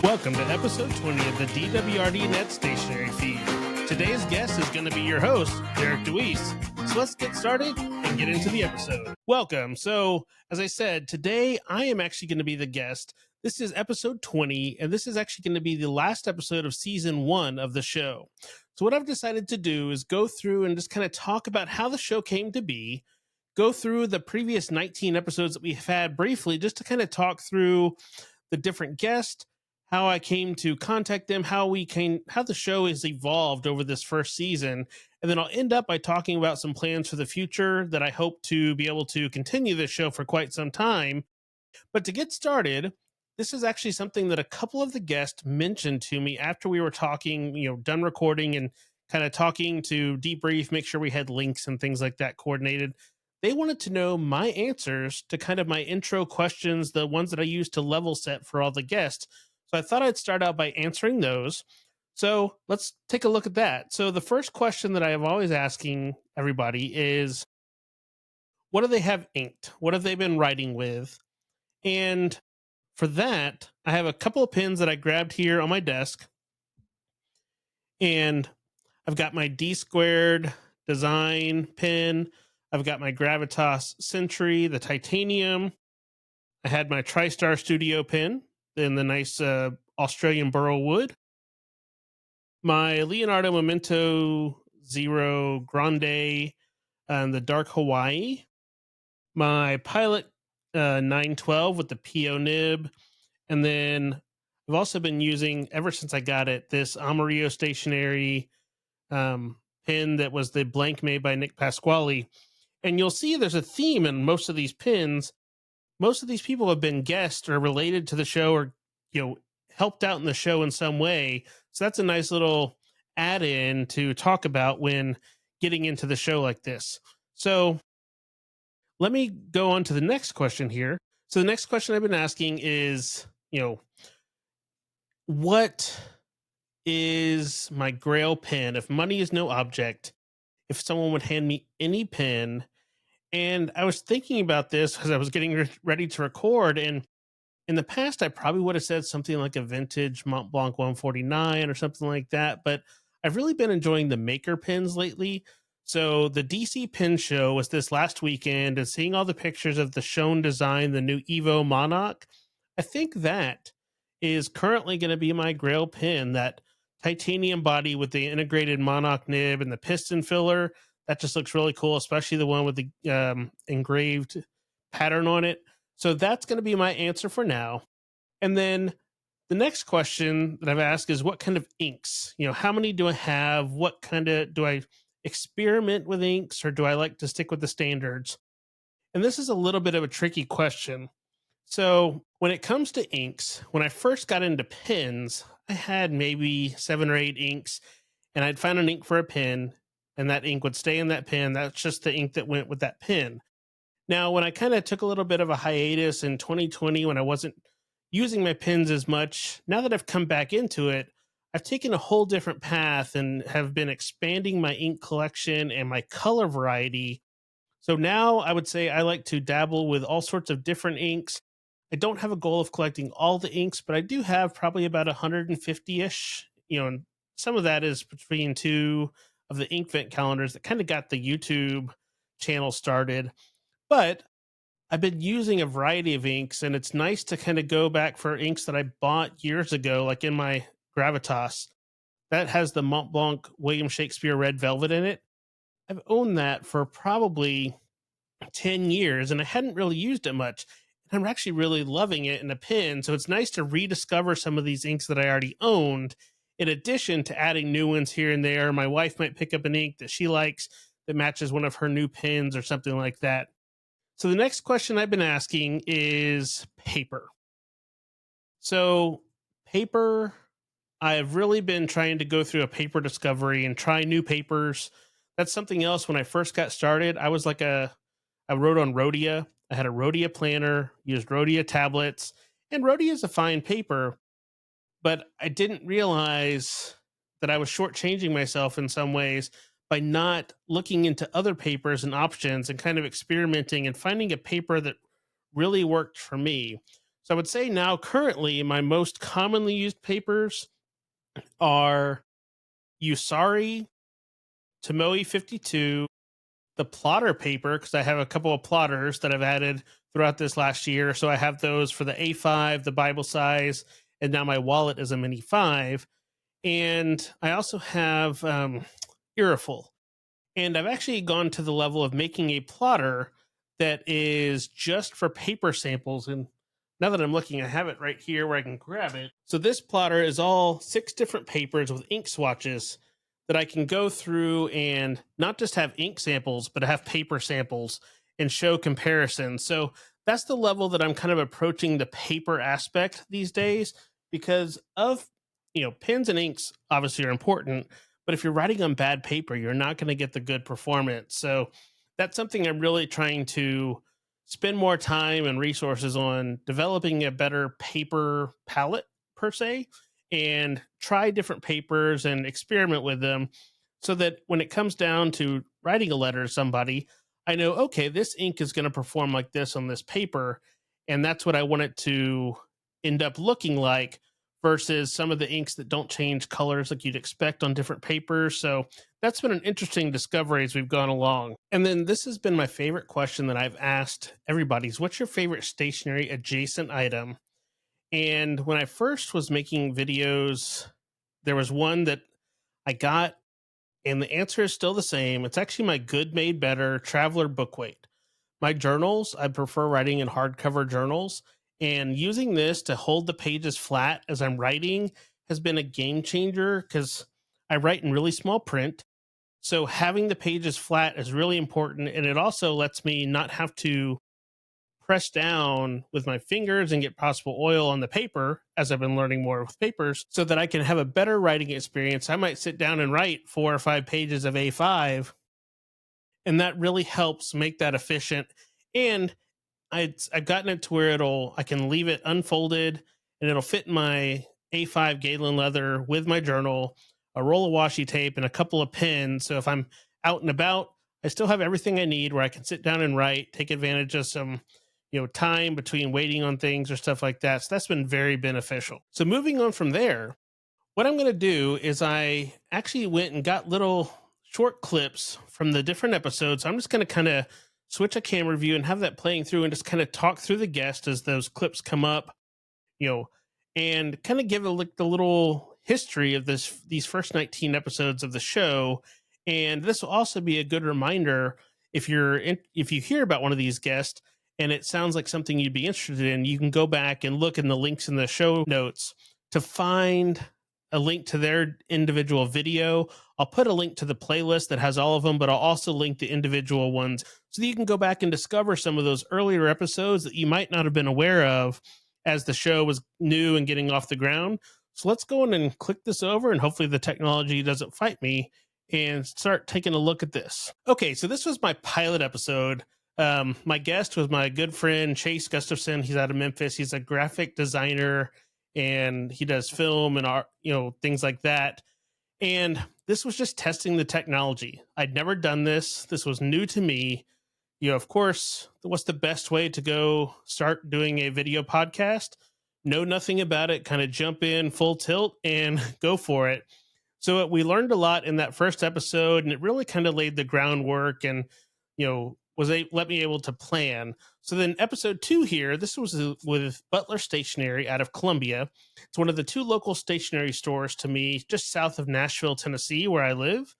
Welcome to episode 20 of the DWRDNET Stationery feed. Today's guest is going to be your host, Derek Deweese. So let's get started and get into the episode. Welcome. So, as I said, today I am actually going to be the guest. This is episode 20, and this is actually going to be the last episode of season 1 of the show. So what I've decided to do is go through and just kind of talk about how the show came to be, go through the previous 19 episodes that we've had briefly, just to kind of talk through the different guests, how I came to contact them, how the show has evolved over this first season. And then I'll end up by talking about some plans for the future that I hope to be able to continue this show for quite some time. But to get started, this is actually something that a couple of the guests mentioned to me after we were talking, done recording and kind of talking to debrief, make sure we had links and things like that coordinated. They wanted to know my answers to kind of my intro questions, the ones that I used to level set for all the guests. So I thought I'd start out by answering those. So let's take a look at that. So the first question that I am always asking everybody is, what do they have inked? What have they been writing with? And for that, I have a couple of pens that I grabbed here on my desk. And I've got my D squared design pen. I've got my Gravitas Century, the titanium. I had my TriStar Studio pen in the nice Australian burl wood. My Leonardo Memento Zero Grande and the dark Hawaii. My Pilot 912 with the PO nib. And then I've also been using, ever since I got it, this Amarillo Stationery pen that was the blank made by Nick Pasquale. And you'll see there's a theme in most of these pins. Most of these people have been guests or related to the show or, helped out in the show in some way. So that's a nice little add-in to talk about when getting into the show like this. So let me go on to the next question here. So the next question I've been asking is, what is my grail pen? If money is no object, if someone would hand me any pen. And I was thinking about this as I was getting ready to record. And in the past, I probably would have said something like a vintage Mont Blanc 149 or something like that. But I've really been enjoying the maker pens lately. So the DC Pen Show was this last weekend, and seeing all the pictures of the shown design, the new Evo Monarch, I think that is currently going to be my grail pen, that titanium body with the integrated Monarch nib and the piston filler. That just looks really cool, especially the one with the engraved pattern on it. So that's going to be my answer for now. And then the next question that I've asked is, what kind of inks? How many do I have? What kind of, do I experiment with inks, or do I like to stick with the standards? And this is a little bit of a tricky question. So when it comes to inks, when I first got into pens, I had maybe 7 or 8 inks, and I'd find an ink for a pen, and that ink would stay in that pen. That's just the ink that went with that pen. Now, when I kind of took a little bit of a hiatus in 2020, when I wasn't using my pens as much, now that I've come back into it, I've taken a whole different path and have been expanding my ink collection and my color variety. So now I would say I like to dabble with all sorts of different inks. I don't have a goal of collecting all the inks, but I do have probably about 150-ish, and some of that is between 2 of the ink vent calendars that kind of got the YouTube channel started. But I've been using a variety of inks, and it's nice to kind of go back for inks that I bought years ago, like in my Gravitas. That has the Mont Blanc William Shakespeare Red Velvet in it. I've owned that for probably 10 years, and I hadn't really used it much. And I'm actually really loving it in a pen, so it's nice to rediscover some of these inks that I already owned, in addition to adding new ones here and there. My wife might pick up an ink that she likes that matches one of her new pens or something like that. So the next question I've been asking is paper. So paper, I've really been trying to go through a paper discovery and try new papers. That's something else. When I first got started, I wrote on Rhodia. I had a Rhodia planner, used Rhodia tablets, and Rhodia is a fine paper, but I didn't realize that I was shortchanging myself in some ways by not looking into other papers and options and kind of experimenting and finding a paper that really worked for me. So I would say now currently my most commonly used papers are Usari, Tomoe 52, the plotter paper, because I have a couple of plotters that I've added throughout this last year. So I have those for the A5, the Bible size, and now my wallet is a mini 5. And I also have Irriful. And I've actually gone to the level of making a plotter that is just for paper samples. And now that I'm looking, I have it right here where I can grab it. So this plotter is all 6 different papers with ink swatches that I can go through and not just have ink samples, but have paper samples and show comparisons. So that's the level that I'm kind of approaching the paper aspect these days because of, pens and inks obviously are important, but if you're writing on bad paper, you're not going to get the good performance. So that's something I'm really trying to spend more time and resources on developing a better paper palette per se and try different papers and experiment with them so that when it comes down to writing a letter to somebody, I know, okay, this ink is going to perform like this on this paper. And that's what I want it to end up looking like versus some of the inks that don't change colors like you'd expect on different papers. So that's been an interesting discovery as we've gone along. And then this has been my favorite question that I've asked everybody is what's your favorite stationery adjacent item? And when I first was making videos, there was one that I got, and the answer is still the same. It's actually my Good Made Better Traveler Bookweight. My journals, I prefer writing in hardcover journals, and using this to hold the pages flat as I'm writing has been a game changer because I write in really small print. So having the pages flat is really important, and it also lets me not have to press down with my fingers and get possible oil on the paper as I've been learning more with papers so that I can have a better writing experience. I might sit down and write 4 or 5 pages of A5, and that really helps make that efficient. And I've gotten it to where I can leave it unfolded and it'll fit in my A5 Galen leather with my journal, a roll of washi tape, and a couple of pins. So if I'm out and about, I still have everything I need where I can sit down and write, take advantage of some, time between waiting on things or stuff like that. So that's been very beneficial. So moving on from there, what I'm going to do is I actually went and got little short clips from the different episodes. I'm just going to kind of switch a camera view and have that playing through and just kind of talk through the guest as those clips come up, you know, and kind of give the little history of these first 19 episodes of the show. And this will also be a good reminder if if you hear about one of these guests and it sounds like something you'd be interested in, you can go back and look in the links in the show notes to find a link to their individual video. I'll put a link to the playlist that has all of them, but I'll also link the individual ones so that you can go back and discover some of those earlier episodes that you might not have been aware of as the show was new and getting off the ground. So let's go in and click this over, and hopefully the technology doesn't fight me, and start taking a look at this. Okay, so this was my pilot episode. My guest was my good friend Chase Gustafson. He's out of Memphis. He's a graphic designer and he does film and art, things like that. And this was just testing the technology. I'd never done this. This was new to me. Of course, what's the best way to go start doing a video podcast? Know nothing about it, kind of jump in full tilt and go for it. So we learned a lot in that first episode, and it really kind of laid the groundwork and, let me able to plan. So then episode 2 here, this was with Butler Stationery out of Columbia. It's one of the 2 local stationery stores to me, just south of Nashville, Tennessee, where I live.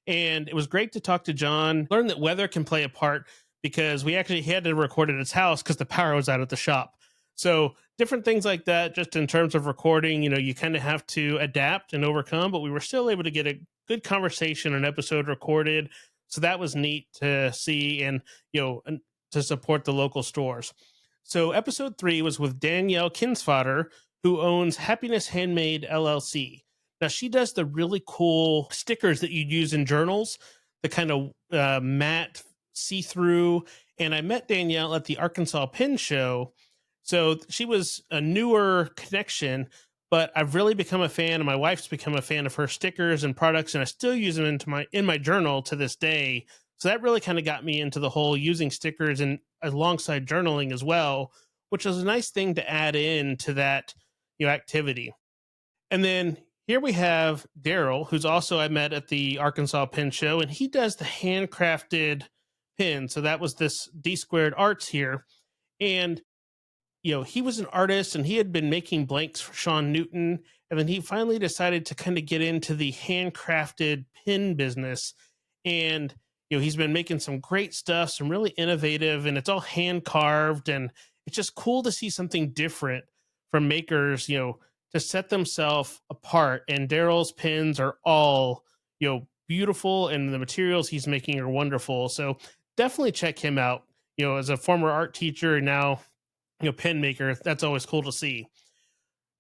And it was great to talk to John, learn that weather can play a part because we actually had to record at his house because the power was out at the shop. So different things like that, just in terms of recording, you kind of have to adapt and overcome, but we were still able to get a good conversation, an episode recorded. So that was neat to see and, to support the local stores. So episode 3 was with Danielle Kinsfater, who owns Happiness Handmade LLC. Now she does the really cool stickers that you'd use in journals, the kind of matte see-through. And I met Danielle at the Arkansas Pen Show. So she was a newer connection, but I've really become a fan, and my wife's become a fan of her stickers and products, and I still use them in my journal to this day. So that really kind of got me into the whole using stickers and alongside journaling as well, which is a nice thing to add in to that activity. And then here we have Daryl, who's also I met at the Arkansas Pen Show, and he does the handcrafted pin. So that was this D Squared Arts here, and he was an artist and he had been making blanks for Sean Newton. And then he finally decided to kind of get into the handcrafted pin business. And, he's been making some great stuff, some really innovative, and it's all hand carved. And it's just cool to see something different from makers, to set themselves apart. And Daryl's pins are all, beautiful, and the materials he's making are wonderful. So definitely check him out. As a former art teacher and now pen maker, that's always cool to see.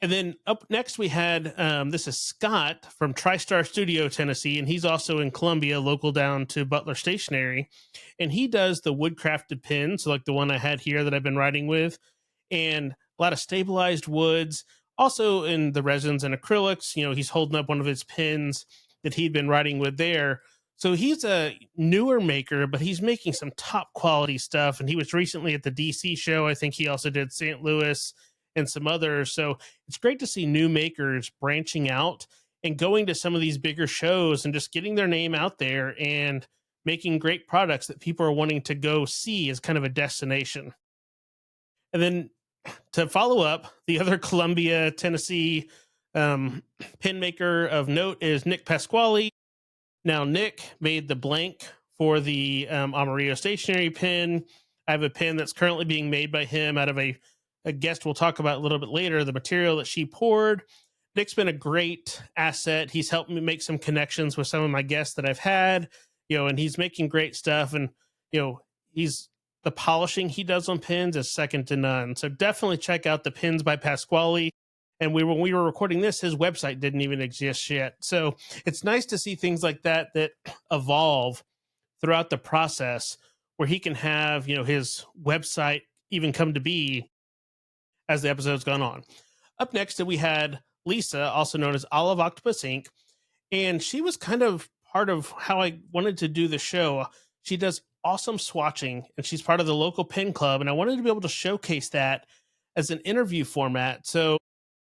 And then up next we had this is Scott from TriStar Studio, Tennessee, and he's also in Columbia, local down to Butler Stationery, and he does the wood crafted pins, like the one I had here that I've been writing with, and a lot of stabilized woods, also in the resins and acrylics. He's holding up one of his pins that he'd been writing with there. So he's a newer maker, but he's making some top quality stuff. And he was recently at the DC show. I think he also did St. Louis and some others. So it's great to see new makers branching out and going to some of these bigger shows and just getting their name out there and making great products that people are wanting to go see as kind of a destination. And then to follow up, the other Columbia, Tennessee pen maker of note is Nick Pasquale. Now, Nick made the blank for the Amarillo stationery pen. I have a pen that's currently being made by him out of a guest we'll talk about a little bit later, the material that she poured. Nick's been a great asset. He's helped me make some connections with some of my guests that I've had, and he's making great stuff. And, the polishing he does on pens is second to none. So definitely check out the pins by Pasquale. And when we were recording this, his website didn't even exist yet. So it's nice to see things like that evolve throughout the process, where he can have, his website even come to be as the episode's gone on. Up next, we had Lisa, also known as Olive Octopus Inc. And she was kind of part of how I wanted to do the show. She does awesome swatching, and she's part of the local pen club. And I wanted to be able to showcase that as an interview format. So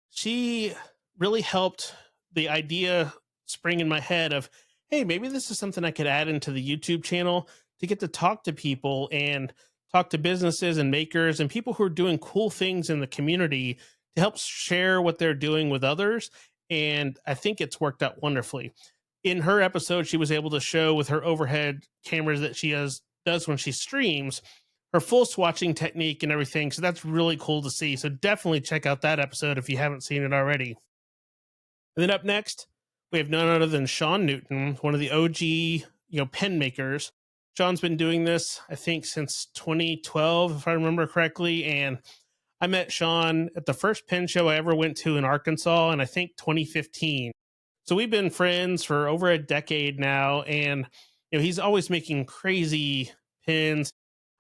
she really helped the idea spring in my head of, hey, maybe this is something I could add into the YouTube channel to get to talk to people and talk to businesses and makers and people who are doing cool things in the community to help share what they're doing with others. And I think it's worked out wonderfully. In her episode, she was able to show with her overhead cameras that she does when she streams, her full swatching technique and everything. So that's really cool to see. So definitely check out that episode if you haven't seen it already. And then up next, we have none other than Sean Newton, one of the OG, pen makers. Sean's been doing this, I think, since 2012, if I remember correctly. And I met Sean at the first pen show I ever went to in Arkansas, and I think 2015. So we've been friends for over a decade now, and he's always making crazy pins.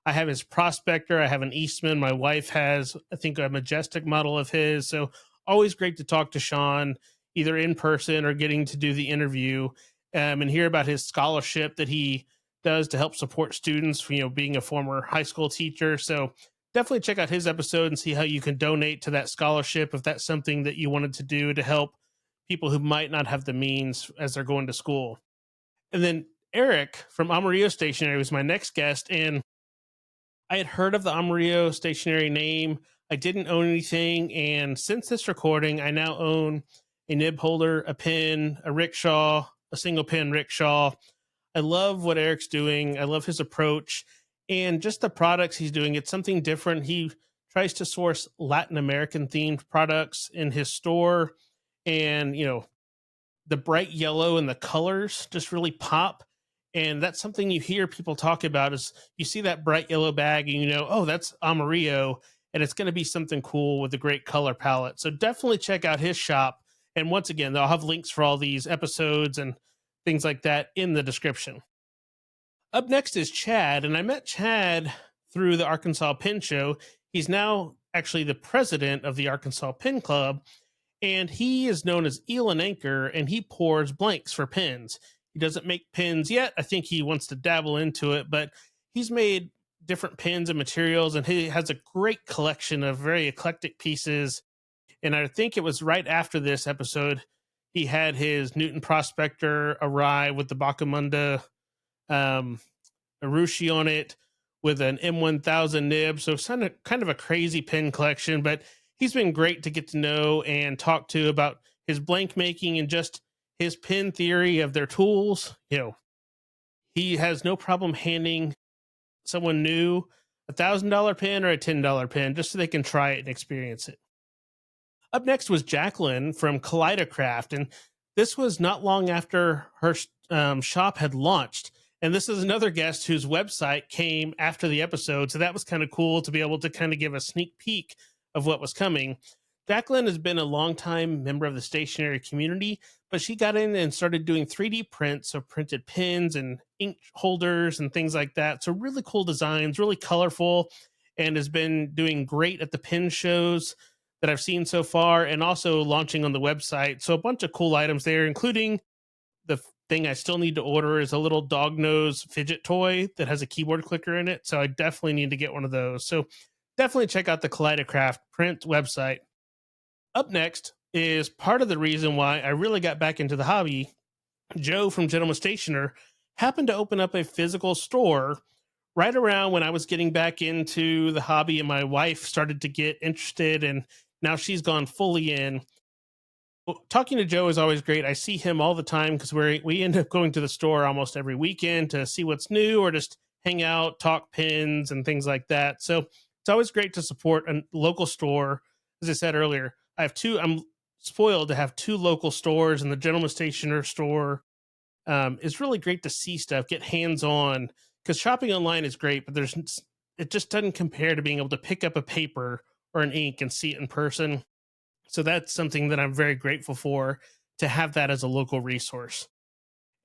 I have his Prospector. I have an Eastman. My wife has, I think, a Majestic model of his. So always great to talk to Sean, either in person or getting to do the interview and hear about his scholarship that he does to help support students, being a former high school teacher. So definitely check out his episode and see how you can donate to that scholarship if that's something that you wanted to do to help people who might not have the means as they're going to school. And then Eric from Amarillo Stationery was my next guest, and I had heard of the Amarillo Stationery name. I didn't own anything, and since this recording, I now own a nib holder, a pin, a rickshaw, a single pin rickshaw. I love what Eric's doing. I love his approach and just the products he's doing. It's something different. He tries to source Latin American themed products in his store, and the bright yellow and the colors just really pop. And that's something you hear people talk about is you see that bright yellow bag and oh, that's Amarillo, and it's going to be something cool with a great color palette. So definitely check out his shop. And once again, I'll have links for all these episodes and things like that in the description. Up next is Chad, and I met Chad through the Arkansas Pen Show. He's now actually the president of the Arkansas Pen Club, and he is known as Elon Anchor, and he pours blanks for pens. He doesn't make pens yet. I think he wants to dabble into it, but he's made different pens and materials, and he has a great collection of very eclectic pieces. And I think it was right after this episode, he had his Newton Prospector arrive with the Bakamunda um, Arushi on it with an M1000 nib. So kind of a crazy pen collection, but he's been great to get to know and talk to about his blank making and just his pen theory of their tools. He has no problem handing someone new $1,000 pen or a $10 pen just so they can try it and experience it. Up next was Jacqueline from Kaleidocraft, and this was not long after her shop had launched. And this is another guest whose website came after the episode, so that was kind of cool to be able to kind of give a sneak peek of what was coming. Jacqueline has been a longtime member of the stationery community, but she got in and started doing 3D prints of printed pens and ink holders and things like that. So really cool designs, really colorful, and has been doing great at the pen shows that I've seen so far, and also launching on the website. So a bunch of cool items there, including the thing I still need to order is a little dog nose fidget toy that has a keyboard clicker in it. So I definitely need to get one of those. So definitely check out the Kaleidocraft print website. Up next is part of the reason why I really got back into the hobby. Joe from Gentleman Stationer happened to open up a physical store right around when I was getting back into the hobby, and my wife started to get interested, and now she's gone fully in. Talking to Joe is always great. I see him all the time because we end up going to the store almost every weekend to see what's new or just hang out, talk pins and things like that. So it's always great to support a local store. As I said earlier, I'm spoiled to have two local stores, and the Gentleman Stationer store it's really great to see stuff, get hands on, because shopping online is great, but it just doesn't compare to being able to pick up a paper or an ink and see it in person. So that's something that I'm very grateful for, to have that as a local resource.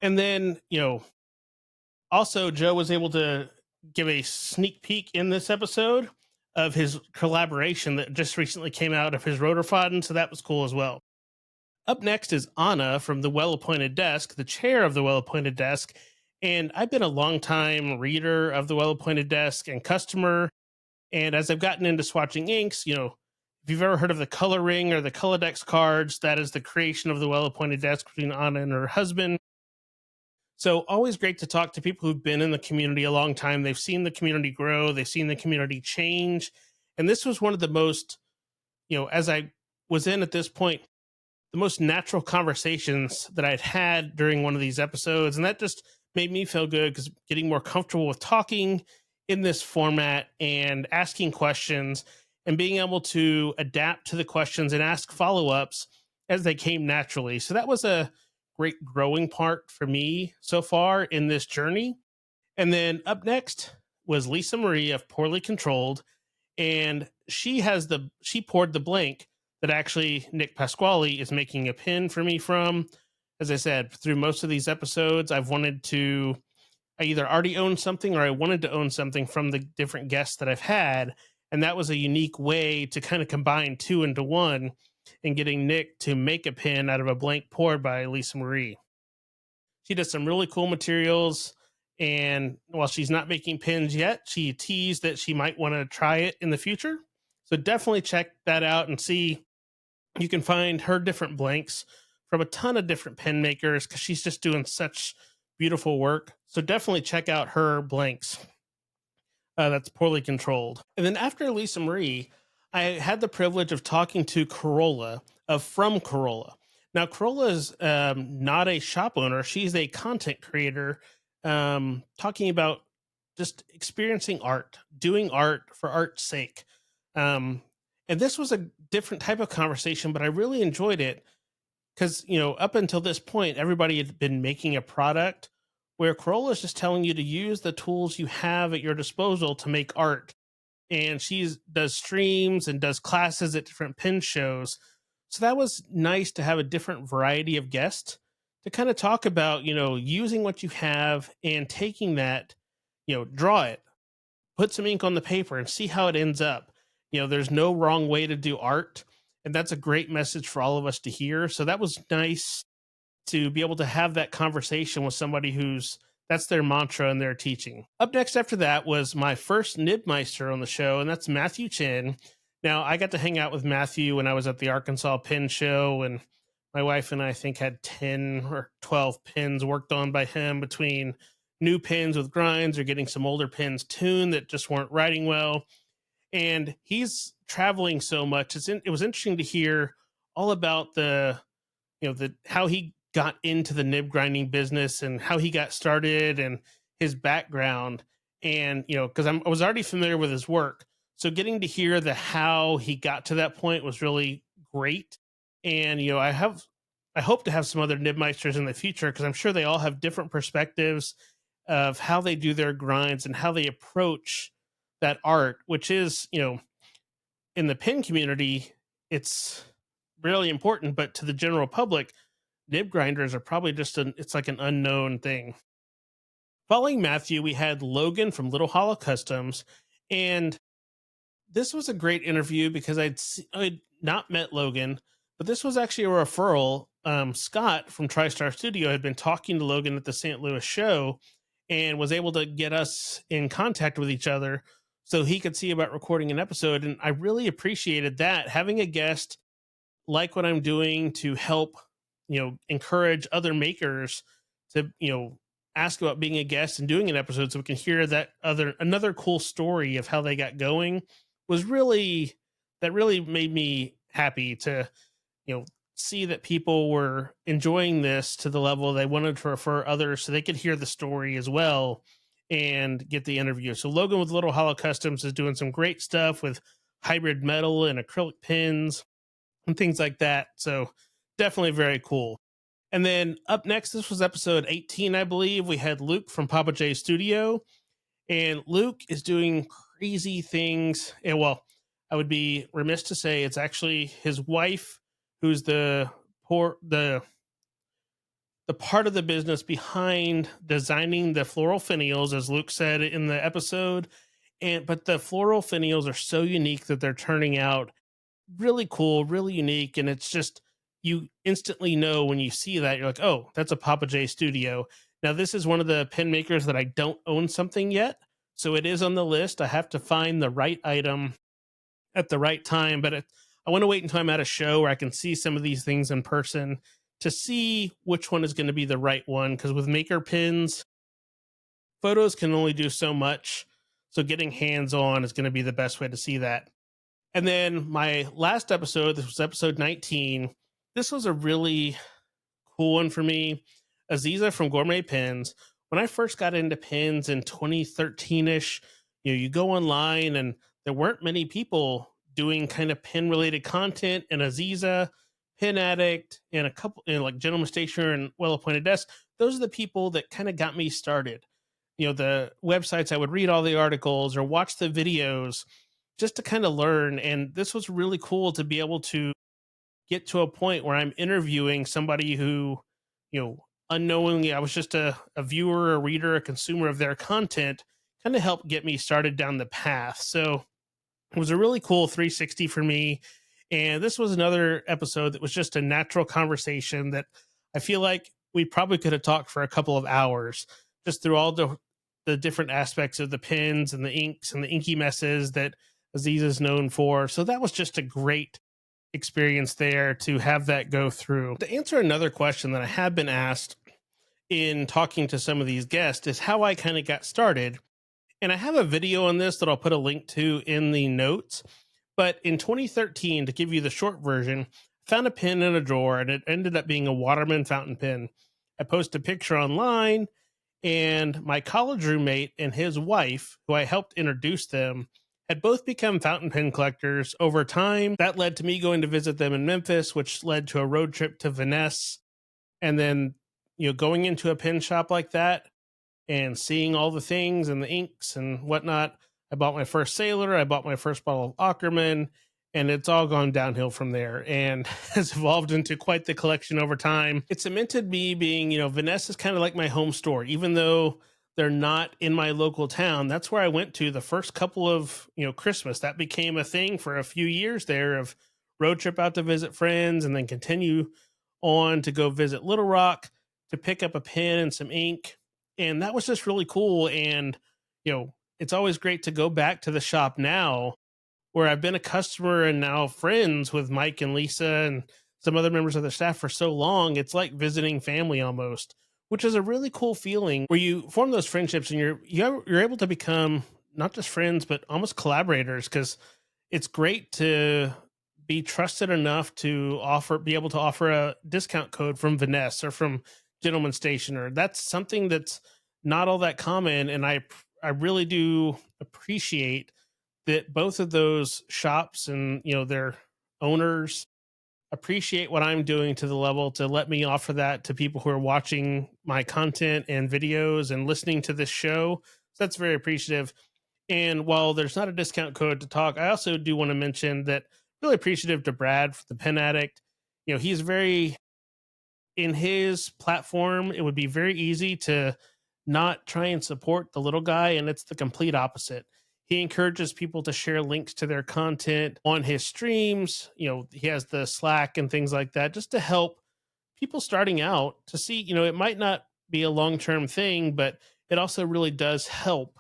And then, also Joe was able to give a sneak peek in this episode of his collaboration that just recently came out of his Rotorfaden. So that was cool as well. Up next is Anna from the Well Appointed Desk, the chair of the Well Appointed Desk. And I've been a long time reader of the Well Appointed Desk and customer. And as I've gotten into swatching inks, if you've ever heard of the Color Ring or the Colodex cards, that is the creation of the Well Appointed Desk between Anna and her husband. So always great to talk to people who've been in the community a long time. They've seen the community grow, they've seen the community change. And this was one of the most, as I was in at this point, the most natural conversations that I'd had during one of these episodes. And that just made me feel good, because getting more comfortable with talking in this format and asking questions and being able to adapt to the questions and ask follow-ups as they came naturally. So that was a great growing part for me so far in this journey. And then up next was Lisa Marie of Poorly Controlled, and she poured the blank that actually Nick Pasquale is making a pin for me from. As I said, through most of these episodes, I either already owned something or I wanted to own something from the different guests that I've had. And that was a unique way to kind of combine two into one, and getting Nick to make a pin out of a blank poured by Lisa Marie. She does some really cool materials. And while she's not making pins yet, she teased that she might want to try it in the future. So definitely check that out and see. You can find her different blanks from a ton of different pen makers, because she's just doing such beautiful work. So definitely check out her blanks. That's Poorly Controlled. And then after Lisa Marie, I had the privilege of talking to Corolla From Corolla. Now, Corolla is not a shop owner. She's a content creator, talking about just experiencing art, doing art for art's sake. And this was a different type of conversation, but I really enjoyed it, because, up until this point, everybody had been making a product, where Corolla is just telling you to use the tools you have at your disposal to make art. And she does streams and does classes at different pen shows. So that was nice to have a different variety of guests to kind of talk about, using what you have and taking that, draw it, put some ink on the paper and see how it ends up. There's no wrong way to do art. And that's a great message for all of us to hear. So that was nice to be able to have that conversation with somebody That's their mantra and their teaching. Up next after that was my first Nibmeister on the show, and that's Matthew Chin. Now, I got to hang out with Matthew when I was at the Arkansas Pin Show, and my wife and I think had 10 or 12 pins worked on by him between new pins with grinds or getting some older pins tuned that just weren't writing well. And he's traveling so much. It was interesting to hear all about the how he got into the nib grinding business and how he got started and his background. And because I was already familiar with his work, so getting to hear the how he got to that point was really great. And I hope to have some other nibmeisters in the future, because I'm sure they all have different perspectives of how they do their grinds and how they approach that art, which is, in the pin community, it's really important, but to the general public, nib grinders are probably it's like an unknown thing. Following Matthew, we had Logan from Little Hollow Customs, and this was a great interview because I'd not met Logan, but this was actually a referral. Scott from TriStar Studio had been talking to Logan at the St. Louis show and was able to get us in contact with each other so he could see about recording an episode. And I really appreciated that, having a guest like what I'm doing to help, encourage other makers to, ask about being a guest and doing an episode so we can hear another cool story of how they got going was really, that really made me happy to, you know, see that people were enjoying this to the level they wanted to refer others so they could hear the story as well and get the interview. So Logan with Little Hollow Customs is doing some great stuff with hybrid metal and acrylic pins and things like that. So definitely very cool. And then up next, this was episode 18, I believe. We had Luke from Papa J Studio, and Luke is doing crazy things. And well, I would be remiss to say it's actually his wife who's the part of the business behind designing the floral finials, as Luke said in the episode. But the floral finials are so unique that they're turning out really cool, really unique, and it's just, you instantly know when you see that, you're like, oh, that's a Papa J Studio. Now, this is one of the pin makers that I don't own something yet, so it is on the list. I have to find the right item at the right time, but I want to wait until I'm at a show where I can see some of these things in person to see which one is going to be the right one, because with maker pins, photos can only do so much, so getting hands on is going to be the best way to see that. And then my last episode, this was episode 19. This was a really cool one for me. Aziza from Gourmet Pins. When I first got into pins in 2013-ish, you go online and there weren't many people doing kind of pin related content. And Aziza, Pin Addict, and a couple, like Gentleman Stationer and Well Appointed Desk, those are the people that kind of got me started. The websites, I would read all the articles or watch the videos just to kind of learn. And this was really cool to be able to get to a point where I'm interviewing somebody who, unknowingly, I was just a viewer, a reader, a consumer of their content, kind of helped get me started down the path. So it was a really cool 360 for me. And this was another episode that was just a natural conversation that I feel like we probably could have talked for a couple of hours just through all the different aspects of the pins and the inks and the inky messes that Aziz is known for. So that was just a great experience there to have that go through. To answer another question that I have been asked in talking to some of these guests is how I kind of got started. And I have a video on this that I'll put a link to in the notes. But in 2013, to give you the short version, I found a pin in a drawer and it ended up being a Waterman fountain pen. I posted a picture online, and my college roommate and his wife, who I helped introduce them, had both become fountain pen collectors over time. That led to me going to visit them in Memphis, which led to a road trip to Venice. And then, going into a pen shop like that and seeing all the things and the inks and whatnot. I bought my first Sailor. I bought my first bottle of Ackerman, and it's all gone downhill from there and has evolved into quite the collection over time. It cemented me being, Venice is kind of like my home store, even though they're not in my local town. That's where I went to the first couple of, Christmas. That became a thing for a few years there, of road trip out to visit friends and then continue on to go visit Little Rock to pick up a pen and some ink. And that was just really cool. And, it's always great to go back to the shop now where I've been a customer and now friends with Mike and Lisa and some other members of the staff for so long. It's like visiting family almost, which is a really cool feeling where you form those friendships and you're able to become not just friends but almost collaborators, because it's great to be trusted enough to be able to offer a discount code from Vanessa or from Gentleman Stationer. That's something that's not all that common, and I really do appreciate that both of those shops and their owners appreciate what I'm doing to the level to let me offer that to people who are watching my content and videos and listening to this show. So that's very appreciative. And while there's not a discount code to talk, I also do want to mention that really appreciative to Brad for the Pen Addict. He's very in his platform. It would be very easy to not try and support the little guy, and it's the complete opposite. He encourages people to share links to their content on his streams. He has the Slack and things like that just to help people starting out to see, it might not be a long term thing, but it also really does help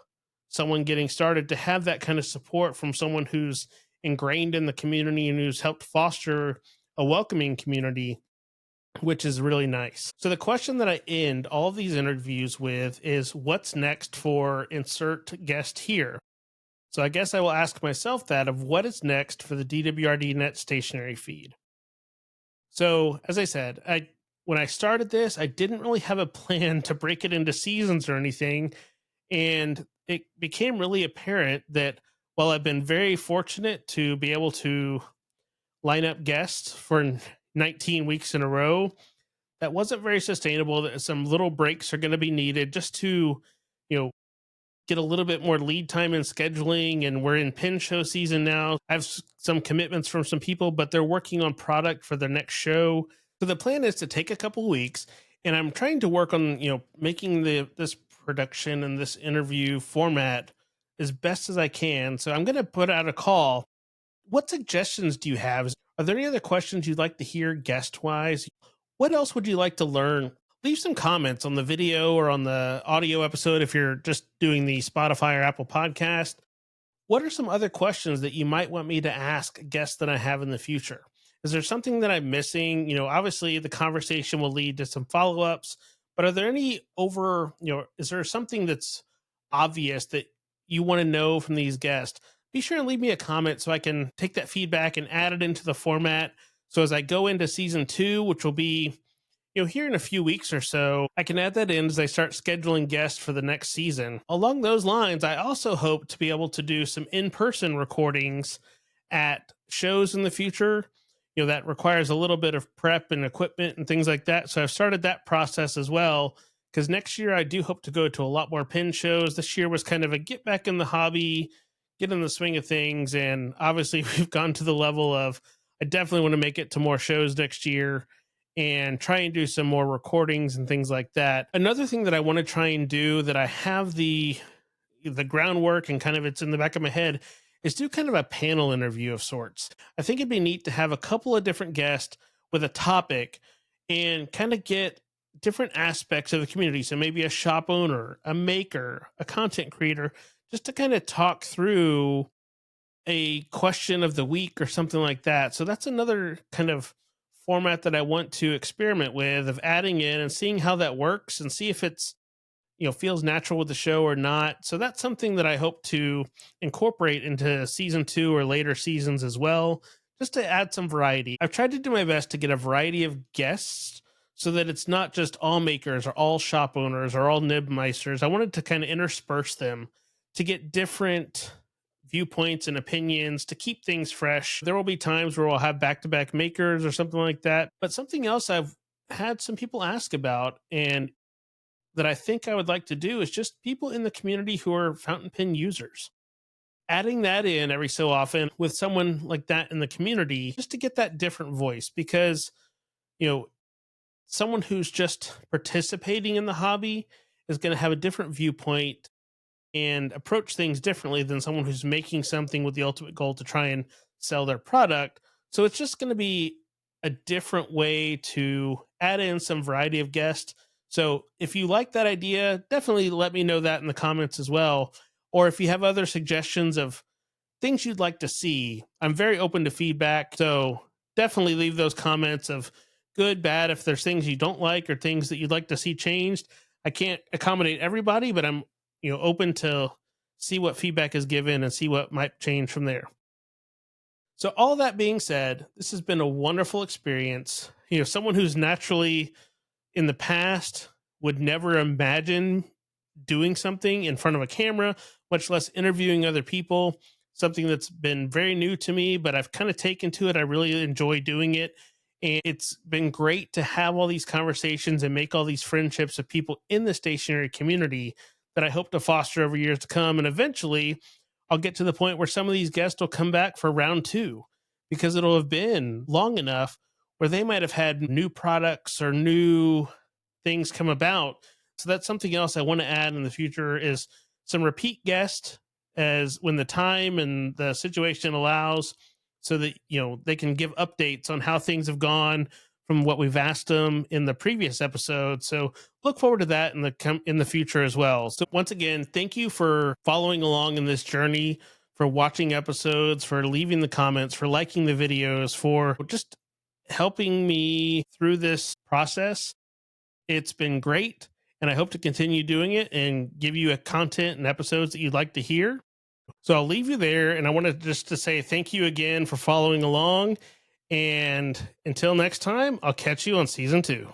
someone getting started to have that kind of support from someone who's ingrained in the community and who's helped foster a welcoming community, which is really nice. So the question that I end all of these interviews with is, what's next for insert guest here? So I guess I will ask myself that of what is next for the DWRDNET stationery feed. So as I said, when I started this, I didn't really have a plan to break it into seasons or anything. And it became really apparent that while I've been very fortunate to be able to line up guests for 19 weeks in a row, that wasn't very sustainable. That some little breaks are going to be needed just to, you know, get a little bit more lead time in scheduling. And we're in pin show season now. I have some commitments from some people, but they're working on product for their next show. So the plan is to take a couple weeks, and I'm trying to work on, making this production and this interview format as best as I can. So I'm going to put out a call. What suggestions do you have? Are there any other questions you'd like to hear guest wise? What else would you like to learn? Leave some comments on the video or on the audio episode if you're just doing the Spotify or Apple podcast. What are some other questions that you might want me to ask guests that I have in the future? Is there something that I'm missing? Obviously the conversation will lead to some follow-ups, but are there any is there something that's obvious that you want to know from these guests? Be sure and leave me a comment so I can take that feedback and add it into the format. So as I go into season 2, which will be here in a few weeks or so, I can add that in as I start scheduling guests for the next season. Along those lines, I also hope to be able to do some in-person recordings at shows in the future. That requires a little bit of prep and equipment and things like that. So I've started that process as well, because next year I do hope to go to a lot more pin shows. This year was kind of a get back in the hobby, get in the swing of things. And obviously we've gone to the level of, I definitely want to make it to more shows next year and try and do some more recordings and things like that. Another thing that I want to try and do, that I have the groundwork and kind of it's in the back of my head, is do kind of a panel interview of sorts. I think it'd be neat to have a couple of different guests with a topic and kind of get different aspects of the community. So maybe a shop owner, a maker, a content creator, just to kind of talk through a question of the week or something like that. So that's another kind of format that I want to experiment with, of adding in and seeing how that works and see if it's feels natural with the show or not. So that's something that I hope to incorporate into season 2 or later seasons as well, just to add some variety. I've tried to do my best to get a variety of guests so that it's not just all makers or all shop owners or all nibmeisters. I wanted to kind of intersperse them to get different viewpoints and opinions to keep things fresh. There will be times where we'll have back-to-back makers or something like that. But something else I've had some people ask about, and that I think I would like to do, is just people in the community who are fountain pen users. Adding that in every so often with someone like that in the community, just to get that different voice, because, someone who's just participating in the hobby is going to have a different viewpoint and approach things differently than someone who's making something with the ultimate goal to try and sell their product. So it's just going to be a different way to add in some variety of guests So if you like that idea, definitely let me know that in the comments as well. Or if you have other suggestions of things you'd like to see, I'm very open to feedback. So definitely leave those comments of good, bad, if there's things you don't like or things that you'd like to see changed. I can't accommodate everybody, but I'm open to see what feedback is given and see what might change from there. So all that being said, this has been a wonderful experience. Someone who's naturally in the past would never imagine doing something in front of a camera, much less interviewing other people. Something that's been very new to me, but I've kind of taken to it. I really enjoy doing it. And it's been great to have all these conversations and make all these friendships of people in the stationary community that I hope to foster over years to come. And eventually, I'll get to the point where some of these guests will come back for round two because it'll have been long enough where they might have had new products or new things come about. So that's something else I want to add in the future is some repeat guests as when the time and the situation allows, so that they can give updates on how things have gone from what we've asked them in the previous episode. So look forward to that in the future as well. So once again, thank you for following along in this journey, for watching episodes, for leaving the comments, for liking the videos, for just helping me through this process. It's been great, and I hope to continue doing it and give you a content and episodes that you'd like to hear. So I'll leave you there, and I wanted just to say thank you again for following along. And until next time, I'll catch you on season 2.